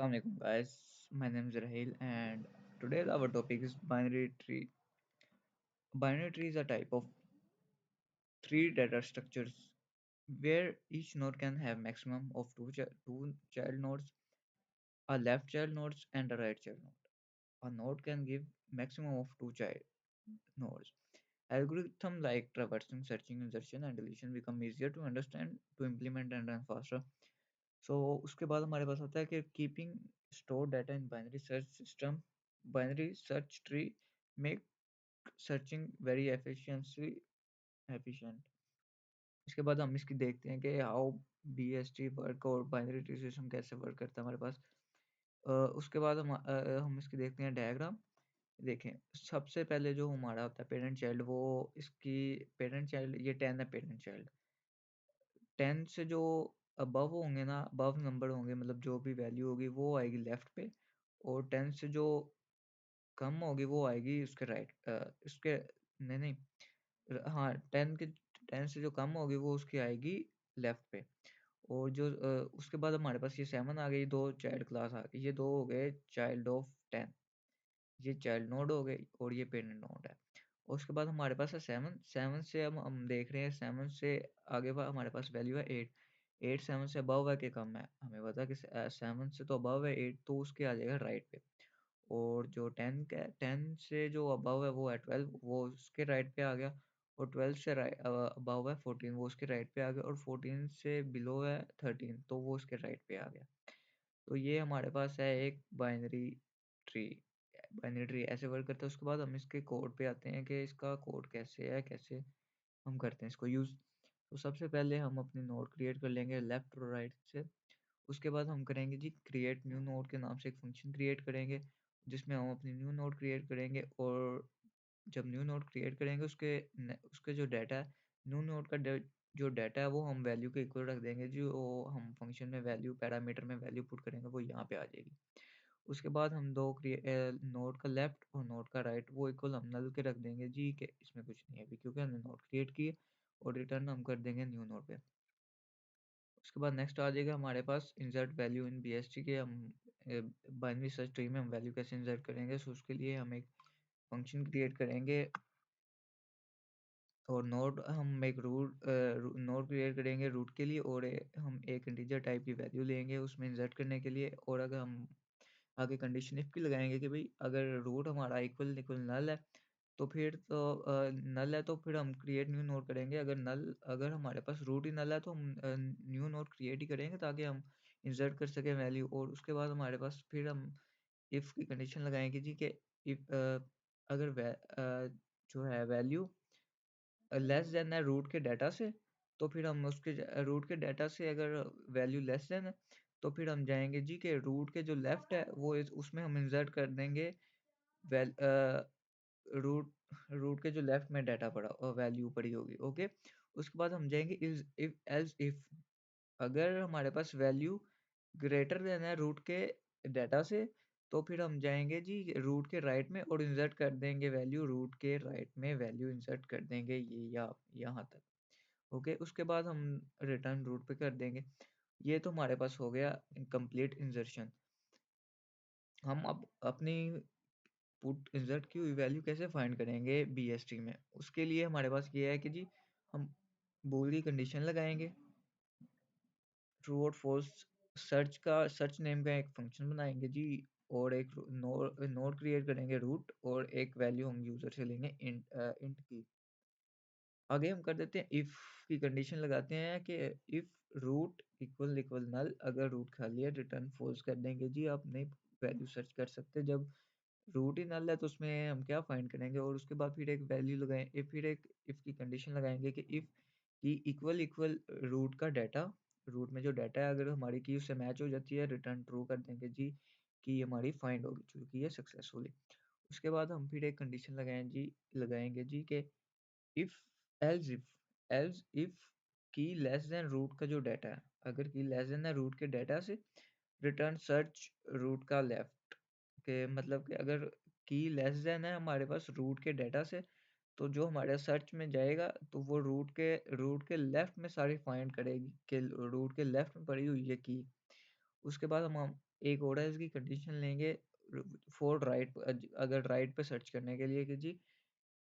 Assalamualaikum guys, my name is Rahil and today our topic is binary tree. Binary tree is a type of three data structures where each node can have maximum of two child nodes, a left child nodes and a right child node. A node can give maximum of two child nodes. Algorithm like traversing, searching, insertion and deletion become easier to understand, to implement and run faster. So उसके बाद हमारे पास आता है कि keeping store data in binary search system binary search tree make searching very efficient. इसके बाद हम इसकी देखते हैं कि हाउ बीएसटी वर्क और बाइनरी ट्री सिस्टम कैसे वर्क करता है हमारे पास। उसके बाद हम इसकी देखते हैं डायग्राम। देखें, सबसे पहले जो हमारा होता है पेरेंट चाइल्ड, वो इसकी पेरेंट चाइल्ड ये 10 है। पेरेंट चाइल्ड 10 से जो अबव होंगे ना, अबव नंबर होंगे, मतलब जो भी वैल्यू होगी वो आएगी लेफ्ट पे, और 10 से जो कम होगी वो आएगी उसके राइट, इसके नहीं नहीं हाँ, 10 से जो कम होगी वो उसकी आएगी लेफ्ट पे। और जो उसके बाद हमारे पास ये 7 आ गई, दो चाइल्ड क्लास आ गई, ये दो हो गए चाइल्ड ऑफ 10। ये चाइल्ड नोड हो गई और ये पेरेंट नोड है। और उसके बाद हमारे पास है 7। 7 से हम देख रहे हैं, 7 से आगे हमारे पास वैल्यू है 8। 8 7 से अबव है कि कम है, हमें पता है कि 7 से तो अबव है 8, तो उसके आ जाएगा राइट पे। और जो 10 का 10 से जो अबव है वो है 12, वो उसके राइट पे आ गया। और 12 से अबव है 14, वो उसके राइट पे आ गया। और 14 से बिलो है 13, तो वो उसके राइट पे आ गया। तो ये हमारे पास है एक बाइनरी ट्री। बाइनरी ट्री ऐसे वर्क करता है। उसके बाद हम इसके कोड पे आते हैं कि इसका कोड कैसे है, कैसे हम करते हैं इसको यूज़। तो सबसे पहले हम अपनी नोड क्रिएट कर लेंगे लेफ्ट और राइट से। उसके बाद हम करेंगे जी क्रिएट न्यू नोड के नाम से एक फंक्शन क्रिएट करेंगे, जिसमें हम अपनी न्यू नोड क्रिएट करेंगे। और जब न्यू नोड क्रिएट करेंगे उसके जो डाटा है, न्यू नोड का जो डाटा है वो हम वैल्यू के इक्वल रख देंगे जी। वो हम फंक्शन में वैल्यू पैरामीटर में वैल्यू पुट करेंगे, वो यहाँ पे आ जाएगी। उसके बाद हम दो नोड का लेफ्ट और नोड का राइट वो इक्वल हम नल के रख देंगे जी, कि इसमें कुछ नहीं है अभी, क्योंकि हमने नोड क्रिएट की है। और रिटर्न हम कर देंगे न्यू नोड पे। उसके बाद नेक्स्ट आ जाएगा हमारे पास इंसर्ट वैल्यू इन बीएसटी के। हम बाइनरी सर्च ट्री में हम वैल्यू कैसे इंसर्ट करेंगे, सो उसके लिए हम एक फंक्शन क्रिएट करेंगे। और नोड हम एक रूट नोड क्रिएट करेंगे रूट के लिए, और हम एक इंटीजर टाइप की वैल्यू लेंगे उसमें इंसर्ट करने के लिए। और अगर हम आगे कंडीशन इफ की लगाएंगे कि भाई अगर रूट हमारा इक्वल इक्वल नल है, तो फिर तो नल है तो फिर हम क्रिएट न्यू नोड करेंगे। अगर हमारे पास रूट ही नल है तो हम न्यू नोड क्रिएट ही करेंगे, ताकि हम इंसर्ट कर सकें वैल्यू। और उसके बाद हमारे पास फिर हम इफ़ की कंडीशन लगाएंगे जी कि इफ अगर जो है वैल्यू लेस देन है रूट के डाटा से, तो फिर हम उसके रूट के डाटा से अगर वैल्यू लेस देन है, तो फिर हम जाएंगे जी कि रूट के जो लेफ्ट है वो उसमें हम इंसर्ट कर देंगे वैल रूट रूट के जो लेफ्ट में डाटा पड़ा और वैल्यू पड़ी होगी। ओके, उसके बाद हम जाएंगे इज इफ एल्स इफ। अगर हमारे पास वैल्यू ग्रेटर देन है रूट के डाटा से, तो फिर हम जाएंगे जी रूट के राइट में और इंसर्ट कर देंगे वैल्यू रूट के राइट में, वैल्यू इंसर्ट कर देंगे ये या यहाँ तक। ओके, उसके बाद हम रिटर्न रूट पे कर देंगे। ये तो हमारे पास हो गया कंप्लीट इंसर्शन। हम अब अपनी पुट इंसर्ट की हुई वैल्यू कैसे फाइंड करेंगे बीएसटी में, उसके लिए हमारे पास ये है कि जी हम बूल की कंडीशन लगाएंगे, ट्रू और फॉल्स। सर्च नेम का एक फंक्शन बनाएंगे जी, और एक नोड क्रिएट करेंगे रूट, और एक वैल्यू हम यूजर से लेंगे इंट की। आगे हम कर देते हैं इफ की कंडीशन लगाते हैं कि इफ रूट इक्वल इक्वल नल, अगर रूट खाली है रिटर्न फॉल्स कर देंगे जी। आप नहीं वैल्यू सर्च कर सकते, जब रूट ही नल है तो उसमें हम क्या फाइंड करेंगे। और उसके बाद फिर एक वैल्यू लगाएं, फिर एक इफ की कंडीशन लगाएंगे कि इफ की इक्वल इक्वल रूट का डाटा, रूट में जो डाटा है अगर हमारी की उससे मैच हो जाती है, रिटर्न ट्रू कर देंगे जी कि हमारी फाइंड होगी चुकी है सक्सेसफुली। उसके बाद हम फिर एक कंडीशन लगाएंगे जी कि इफ एल्स इफ की लेस देन रूट का जो डाटा है, अगर की लेस देन है रूट के डाटा से, रिटर्न सर्च रूट का लेफ्ट। के मतलब कि अगर की लेस देन है हमारे पास रूट के डाटा से, तो जो हमारे सर्च में जाएगा तो वो रूट के लेफ्ट में सारी फाइंड करेगी कि रूट के लेफ्ट में पड़ी हुई है की। उसके बाद हम एक और इसकी कंडीशन लेंगे फॉर राइट, अगर राइट पे सर्च करने के लिए कि जी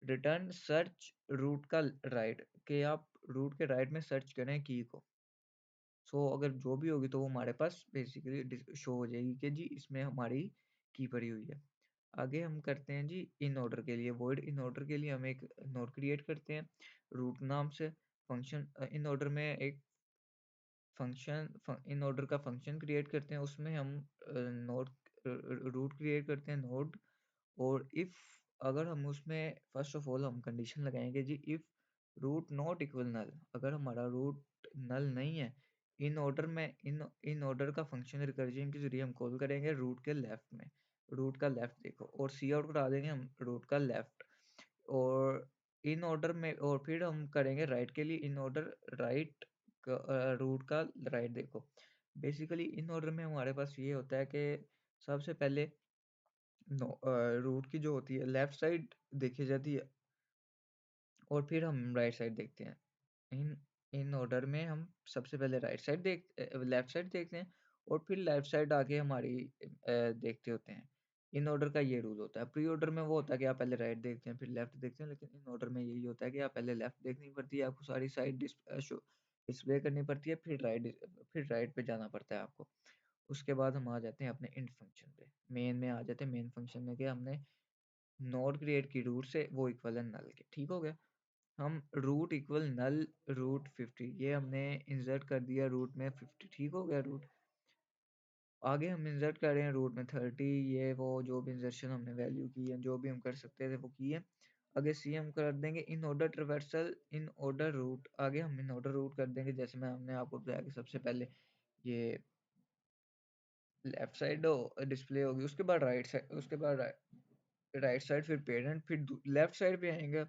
रिटर्न सर्च रूट का राइट, कि आप रूट के राइट में सर्च करें की को। सो अगर जो भी होगी तो वो हमारे पास बेसिकली शो हो जाएगी कि जी इसमें हमारी की पड़ी हुई है। आगे हम करते हैं जी इन ऑर्डर के लिए वॉइड। इन ऑर्डर के लिए हम एक नोड क्रिएट करते हैं रूट नाम से फंक्शन। इन ऑर्डर में एक फंक्शन इन ऑर्डर का फंक्शन क्रिएट करते हैं, उसमें हम नोड रूट क्रिएट करते हैं नोड। और इफ अगर हम उसमें फर्स्ट ऑफ ऑल हम कंडीशन लगाएंगे जी इफ रूट नॉट इक्वल नल, अगर हमारा रूट नल नहीं है, इन ऑर्डर में इन ऑर्डर का फंक्शन रिकर्जन के जरिए हम कॉल करेंगे रूट के लेफ्ट में, रूट का लेफ्ट देखो, और सी आउट करा देंगे हम रूट का लेफ्ट। और इन ऑर्डर में और फिर हम करेंगे राइट के लिए इन ऑर्डर राइट रूट का राइट देखो। बेसिकली इन ऑर्डर में हमारे पास ये होता है कि सबसे पहले रूट की जो होती है लेफ्ट साइड देखी जाती है और फिर हम राइट साइड देखते हैं। इन इन ऑर्डर में हम सबसे पहले राइट साइड लेफ्ट साइड देखते हैं और फिर लेफ्ट साइड आके हमारी देखते होते हैं। इन ऑर्डर का ये रूल होता है। प्री ऑर्डर में वो होता है कि आप पहले राइट देखते हैं फिर लेफ्ट देखते हैं, लेकिन इन ऑर्डर में यही होता है कि आप पहले लेफ्ट देखनी पड़ती है आपको, सारी साइड डिस्प्ले करनी पड़ती है, फिर राइट पे जाना पड़ता है आपको। उसके बाद हम आ जाते हैं अपने इंट फंक्शन पे, मेन में आ जाते हैं। मेन फंक्शन में क्या हमने नोड क्रिएट की रूट से वो इक्वल है नल के, ठीक हो गया। हम रूट इक्वल नल रूट 50 ये हमने इंसर्ट कर दिया रूट में 50, ठीक हो गया रूट। आगे हम इंसर्ट कर रहे हैं रूट में 30, ये वो जो भी इंसर्शन हमने वैल्यू की है जो भी हम कर सकते थे वो की है। आगे सी हम कर देंगे in order traversal in order root, आगे हम इन ऑर्डर रूट कर देंगे जैसे मैं हमने आपको बताया कि सबसे पहले ये लेफ्ट साइड डिस्प्ले होगी, उसके बाद राइट साइड, उसके बाद राइट साइड, फिर पेरेंट, फिर लेफ्ट साइड पे आएंगे,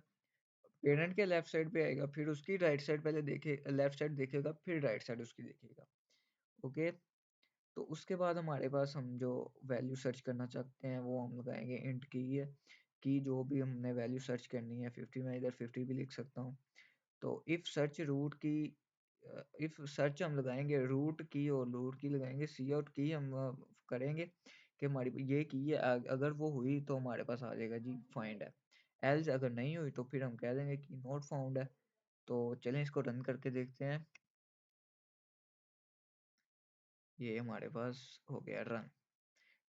पेरेंट के लेफ्ट साइड पे आएगा, फिर उसकी राइट साइड पहले देखे लेफ्ट साइड देखेगा, फिर राइट साइड उसकी देखेगा। ओके, तो उसके बाद हमारे पास हम जो वैल्यू सर्च करना चाहते हैं वो हम लगाएंगे इंट की है कि जो भी हमने वैल्यू सर्च करनी है 50, मैं इधर 50 भी लिख सकता हूँ। तो इफ सर्च रूट की इफ सर्च हम लगाएंगे रूट की और रूट की लगाएंगे सी आउट की हम करेंगे कि हमारी ये की है, अगर वो हुई तो हमारे पास आ जाएगा जी फाइंड है। एल्स अगर नहीं हुई तो फिर हम कह देंगे कि नॉट फाउंड है। तो चलें इसको रन करके देखते हैं। ये हमारे पास हो गया रन,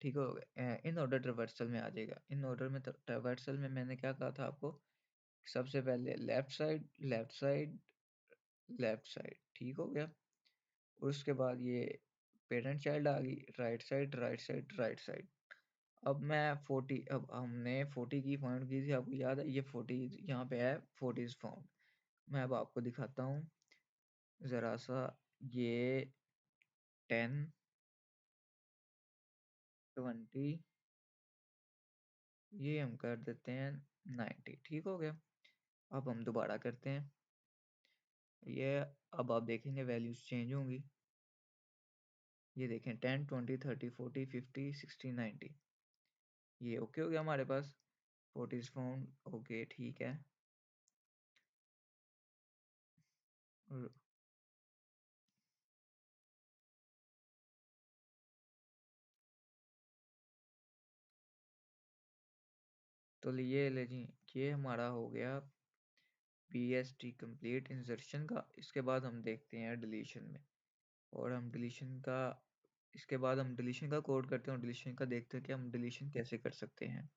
ठीक हो गया। इन ऑर्डर ट्रावर्सल में आ जाएगा। इन ऑर्डर में ट्रावर्सल में मैंने क्या कहा था आपको, सबसे पहले left side left side left side, ठीक हो गया। उसके बाद ये पेरेंट चाइल्ड आ गई, right side right side right side. अब मैं 40, अब हमने 40 की फाउंड की थी आपको याद है, ये 40 यहाँ पे है 40 इज फाउंड। मैं अब आपको दिखाता हूँ ज़रा सा, ये 10 20 ये हम कर देते हैं 90, ठीक हो गया। अब हम दोबारा करते हैं ये, अब आप देखेंगे वैल्यूज चेंज होंगी। ये देखें 10 20 30 40 50 60 90, ये ओके हो गया हमारे पास 40 फाउंड। ओके ठीक है। और तो ये ले जी, ये हमारा हो गया PST कंप्लीट इंसर्शन का। इसके बाद हम देखते हैं डिलीशन में, और हम डिलीशन का इसके बाद हम डिलीशन का कोड करते हैं और डिलीशन का देखते हैं कि हम डिलीशन कैसे कर सकते हैं।